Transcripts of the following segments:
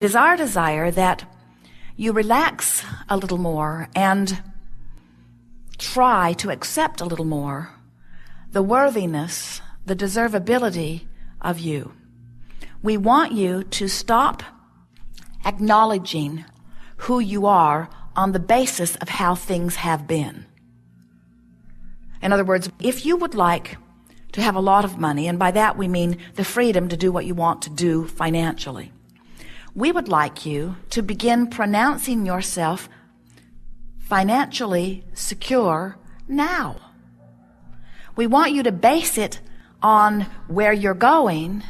It is our desire that you relax a little more and try to accept a little more the worthiness, the deservability of you. We want you to stop acknowledging who you are on the basis of how things have been. In other words, if you would like to have a lot of money, and by that we mean the freedom to do what you want to do financially, we would like you to begin pronouncing yourself financially secure now. We want you to base it on where you're going,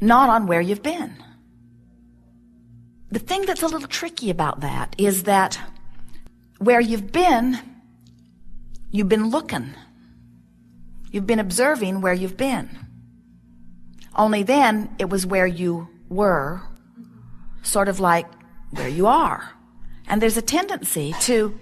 not on where you've been. The thing that's a little tricky about that is that where you've been looking. You've been observing where you've been. Only then it was where you were, sort of like where you are. And there's a tendency to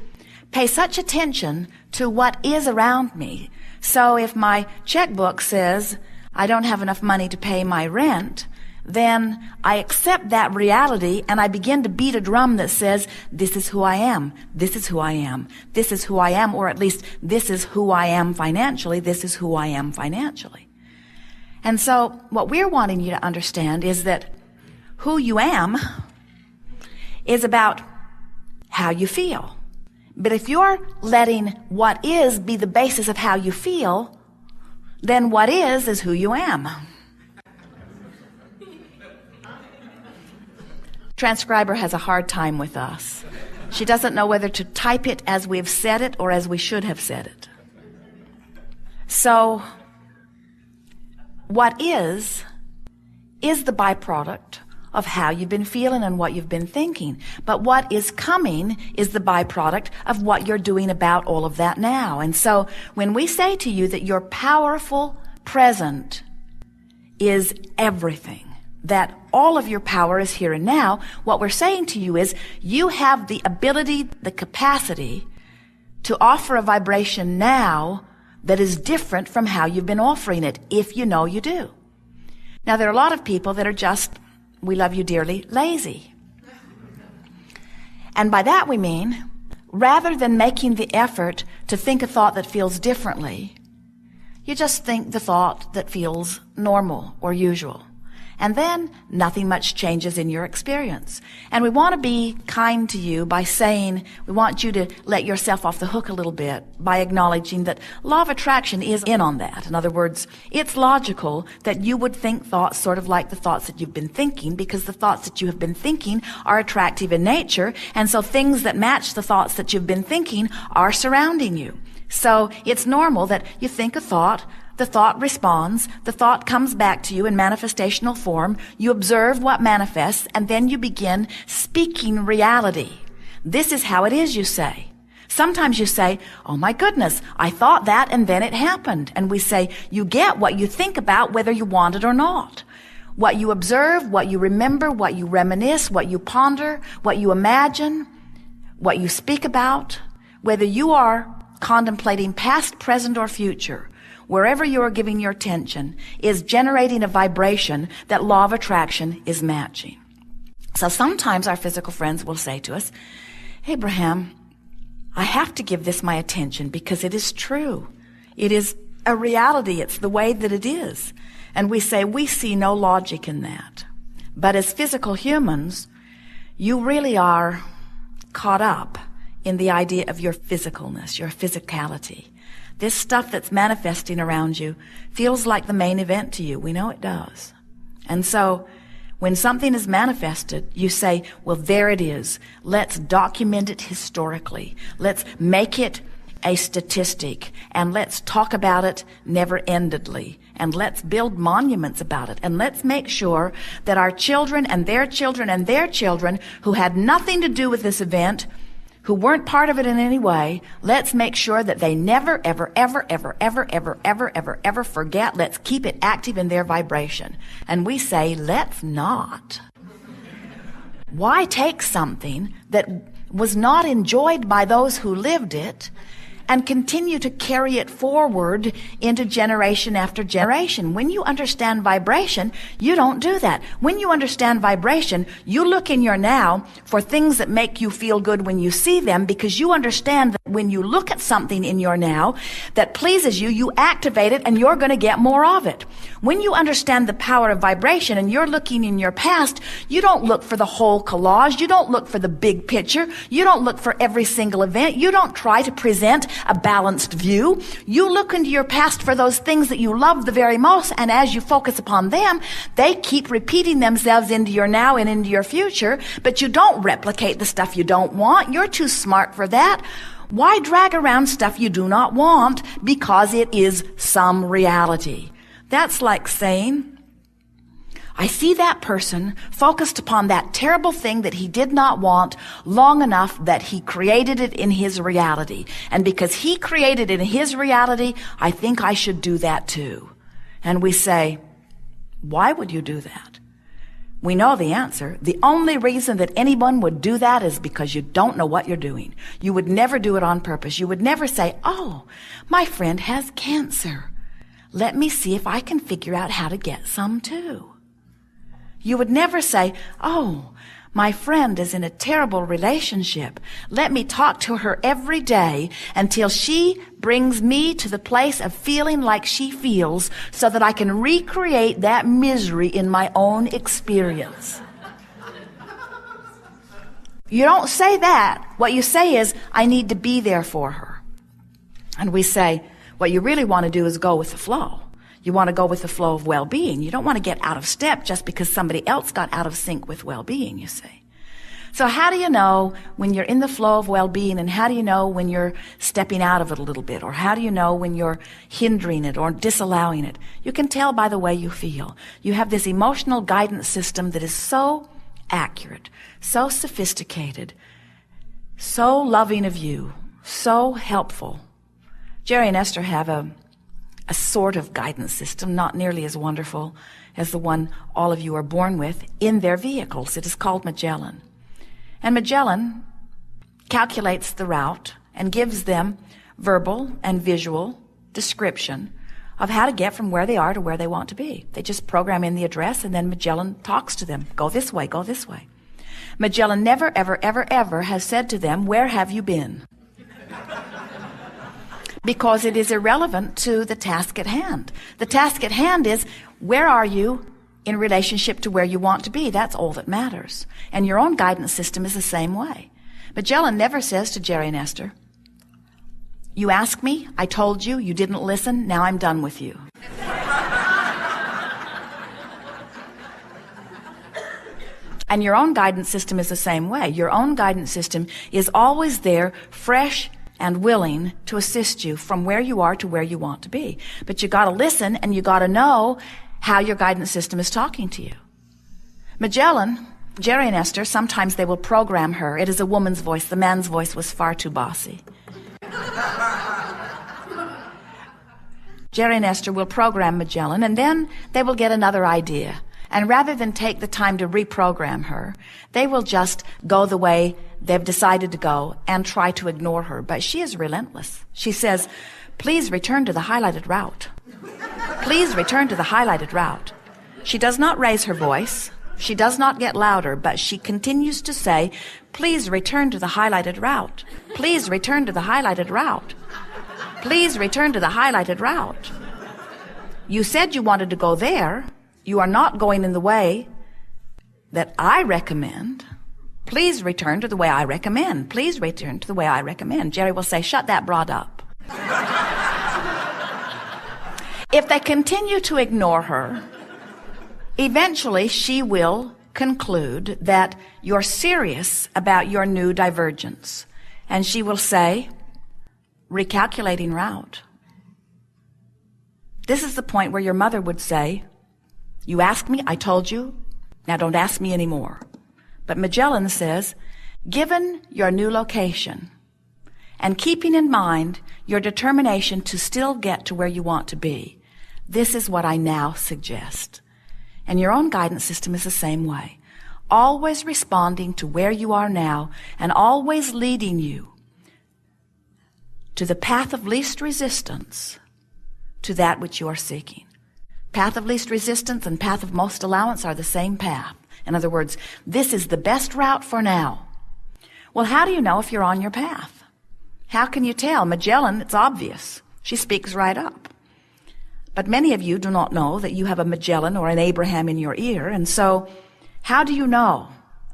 pay such attention to what is around me. So if my checkbook says I don't have enough money to pay my rent, then I accept that reality and I begin to beat a drum that says, this is who I am, this is who I am, this is who I am, or at least this is who I am financially, this is who I am financially. And so what we're wanting you to understand is that who you am is about how you feel. But if you're letting what is be the basis of how you feel, then what is who you am. Transcriber has a hard time with us. She doesn't know whether to type it as we've said it or as we should have said it. So, what is the byproduct of how you've been feeling and what you've been thinking. But what is coming is the byproduct of what you're doing about all of that now. And so, when we say to you that your powerful present is everything, that all of your power is here and now, what we're saying to you is you have the ability, the capacity to offer a vibration now that is different from how you've been offering it, if you know you do. Now, there are a lot of people that are just, we love you dearly, lazy. And by that we mean, rather than making the effort to think a thought that feels differently, you just think the thought that feels normal or usual. And then nothing much changes in your experience. And we want to be kind to you by saying, we want you to let yourself off the hook a little bit by acknowledging that law of attraction is in on that. In other words, it's logical that you would think thoughts sort of like the thoughts that you've been thinking, because the thoughts that you have been thinking are attractive in nature. And so things that match the thoughts that you've been thinking are surrounding you. So it's normal that you think a thought, the thought responds, the thought comes back to you in manifestational form, you observe what manifests, and then you begin speaking reality. This is how it is, you say. Sometimes you say, oh my goodness, I thought that and then it happened. And we say, you get what you think about whether you want it or not. What you observe, what you remember, what you reminisce, what you ponder, what you imagine, what you speak about, whether you are contemplating past, present, or future, wherever you are giving your attention is generating a vibration that law of attraction is matching. So sometimes our physical friends will say to us, Abraham, I have to give this my attention because it is true. It is a reality. It's the way that it is. And we say, we see no logic in that. But as physical humans, you really are caught up in the idea of your physicalness, your physicality. This stuff that's manifesting around you feels like the main event to you. We know it does. And so when something is manifested, you say, well, there it is. Let's document it historically. Let's make it a statistic, and let's talk about it never-endedly, and let's build monuments about it, and let's make sure that our children and their children and their children who had nothing to do with this event, who weren't part of it in any way, let's make sure that they never, ever, ever, ever, ever, ever, ever, ever, ever forget. Let's keep it active in their vibration. And we say, let's not. Why take something that was not enjoyed by those who lived it and continue to carry it forward into generation after generation. When you understand vibration, you don't do that. When you understand vibration, you look in your now for things that make you feel good when you see them, because you understand that when you look at something in your now that pleases you, you activate it and you're going to get more of it. When you understand the power of vibration and you're looking in your past, you don't look for the whole collage. You don't look for the big picture. You don't look for every single event. You don't try to present a balanced view. You look into your past for those things that you love the very most, and as you focus upon them, they keep repeating themselves into your now and into your future, but you don't replicate the stuff you don't want. You're too smart for that. Why drag around stuff you do not want because it is some reality? That's like saying, I see that person focused upon that terrible thing that he did not want long enough that he created it in his reality. And because he created it in his reality, I think I should do that too. And we say, why would you do that? We know the answer. The only reason that anyone would do that is because you don't know what you're doing. You would never do it on purpose. You would never say, oh, my friend has cancer. Let me see if I can figure out how to get some too. You would never say, oh, my friend is in a terrible relationship. Let me talk to her every day until she brings me to the place of feeling like she feels so that I can recreate that misery in my own experience. You don't say that. What you say is, I need to be there for her. And we say, what you really want to do is go with the flow. You want to go with the flow of well-being. You don't want to get out of step just because somebody else got out of sync with well-being, you see. So how do you know when you're in the flow of well-being, and how do you know when you're stepping out of it a little bit? Or how do you know when you're hindering it or disallowing it? You can tell by the way you feel. You have this emotional guidance system that is so accurate, so sophisticated, so loving of you, so helpful. Jerry and Esther have a sort of guidance system, not nearly as wonderful as the one all of you are born with, in their vehicles. It is called Magellan. And Magellan calculates the route and gives them verbal and visual description of how to get from where they are to where they want to be. They just program in the address, and then Magellan talks to them. Go this way, go this way. Magellan never, ever, ever, ever has said to them, where have you been? Because it is irrelevant to the task at hand. The task at hand is, where are you in relationship to where you want to be? That's all that matters. And your own guidance system is the same way. Magellan never says to Jerry and Esther, you asked me, I told you, you didn't listen, now I'm done with you. And your own guidance system is the same way. Your own guidance system is always there, fresh and willing to assist you from where you are to where you want to be. But you got to listen, and you got to know how your guidance system is talking to you. Magellan, Jerry and Esther, sometimes they will program her. It is a woman's voice. The man's voice was far too bossy. Jerry and Esther will program Magellan, and then they will get another idea. And rather than take the time to reprogram her, they will just go the way they've decided to go and try to ignore her. But she is relentless. She says, please return to the highlighted route. Please return to the highlighted route. She does not raise her voice. She does not get louder, but she continues to say, please return to the highlighted route. Please return to the highlighted route. Please return to the highlighted route. You said you wanted to go there. You are not going in the way that I recommend. Please return to the way I recommend. Please return to the way I recommend. Jerry will say, shut that broad up. If they continue to ignore her, eventually she will conclude that you're serious about your new divergence. And she will say, recalculating route. This is the point where your mother would say, you asked me, I told you, now don't ask me anymore. But Magellan says, given your new location and keeping in mind your determination to still get to where you want to be, this is what I now suggest. And your own guidance system is the same way. Always responding to where you are now and always leading you to the path of least resistance to that which you are seeking. Path of least resistance and path of most allowance are the same path. In other words, this is the best route for now. Well, how do you know if you're on your path? How can you tell? Magellan, it's obvious. She speaks right up. But many of you do not know that you have a Magellan or an Abraham in your ear, and so how do you know?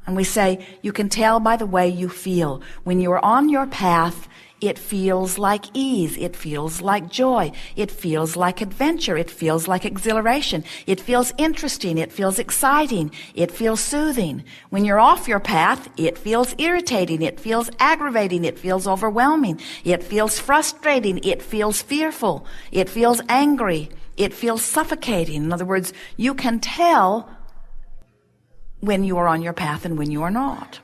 And we say, you can tell by the way you feel. When you're on your path, it feels like ease. It feels like joy. It feels like adventure. It feels like exhilaration. It feels interesting. It feels exciting. It feels soothing. When you're off your path, it feels irritating. It feels aggravating. It feels overwhelming. It feels frustrating. It feels fearful. It feels angry. It feels suffocating. In other words, you can tell when you are on your path and when you are not.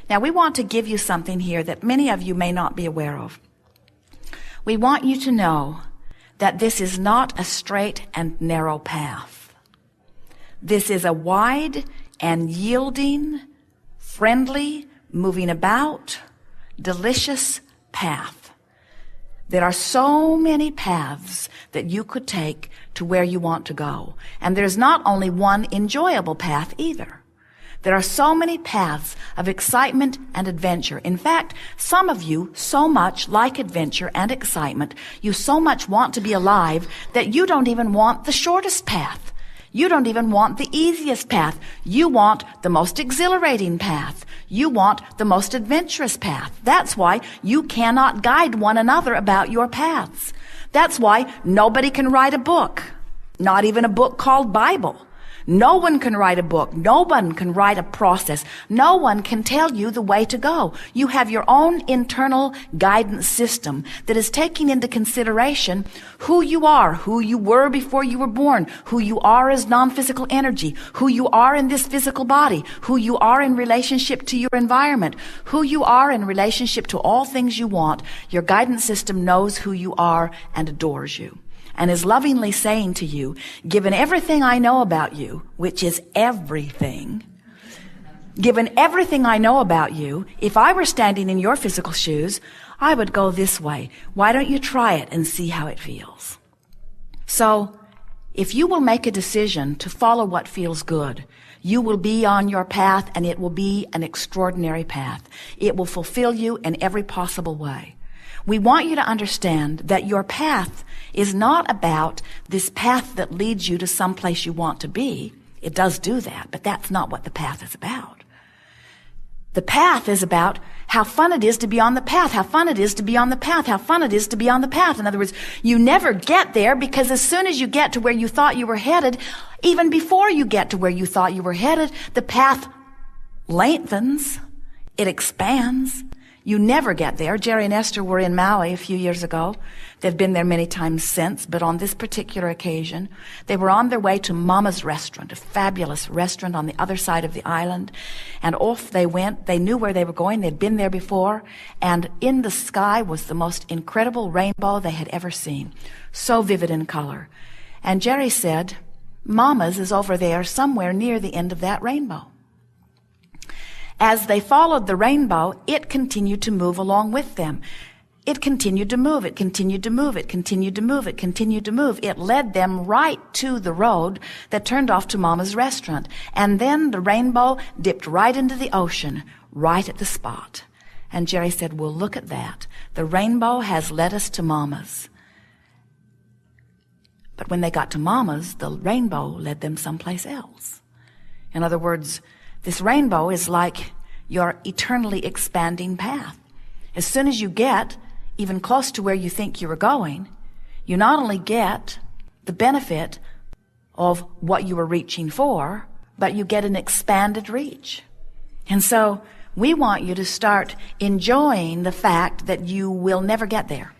Now, we want to give you something here that many of you may not be aware of. We want you to know that this is not a straight and narrow path. This is a wide and yielding, friendly, moving about, delicious path. There are so many paths that you could take to where you want to go. And there's not only one enjoyable path either. There are so many paths of excitement and adventure. In fact, some of you so much like adventure and excitement, you so much want to be alive that you don't even want the shortest path. You don't even want the easiest path. You want the most exhilarating path. You want the most adventurous path. That's why you cannot guide one another about your paths. That's why nobody can write a book, not even a book called Bible. No one can write a book. No one can write a process. No one can tell you the way to go. You have your own internal guidance system that is taking into consideration who you are, who you were before you were born, who you are as non-physical energy, who you are in this physical body, who you are in relationship to your environment, who you are in relationship to all things you want. Your guidance system knows who you are and adores you, and is lovingly saying to you, given everything I know about you, which is everything, given everything I know about you, if I were standing in your physical shoes, I would go this way. Why don't you try it and see how it feels? So, if you will make a decision to follow what feels good, you will be on your path, and it will be an extraordinary path. It will fulfill you in every possible way. We want you to understand that your path is not about this path that leads you to some place you want to be. It does do that, but that's not what the path is about. The path is about how fun it is to be on the path, how fun it is to be on the path, how fun it is to be on the path. In other words, you never get there, because as soon as you get to where you thought you were headed, even before you get to where you thought you were headed, the path lengthens, it expands. You never get there. Jerry and Esther were in Maui a few years ago. They've been there many times since, but on this particular occasion, they were on their way to Mama's restaurant, a fabulous restaurant on the other side of the island. And off they went. They knew where they were going. They'd been there before. And in the sky was the most incredible rainbow they had ever seen. So vivid in color. And Jerry said, Mama's is over there somewhere near the end of that rainbow. As they followed the rainbow, it continued to move along with them. It continued to move. It continued to move. It continued to move. It continued to move. It led them right to the road that turned off to Mama's restaurant. And then the rainbow dipped right into the ocean, right at the spot. And Jerry said, well, look at that. The rainbow has led us to Mama's. But when they got to Mama's, the rainbow led them someplace else. In other words, this rainbow is like your eternally expanding path. As soon as you get even close to where you think you were going, you not only get the benefit of what you were reaching for, but you get an expanded reach. And so we want you to start enjoying the fact that you will never get there.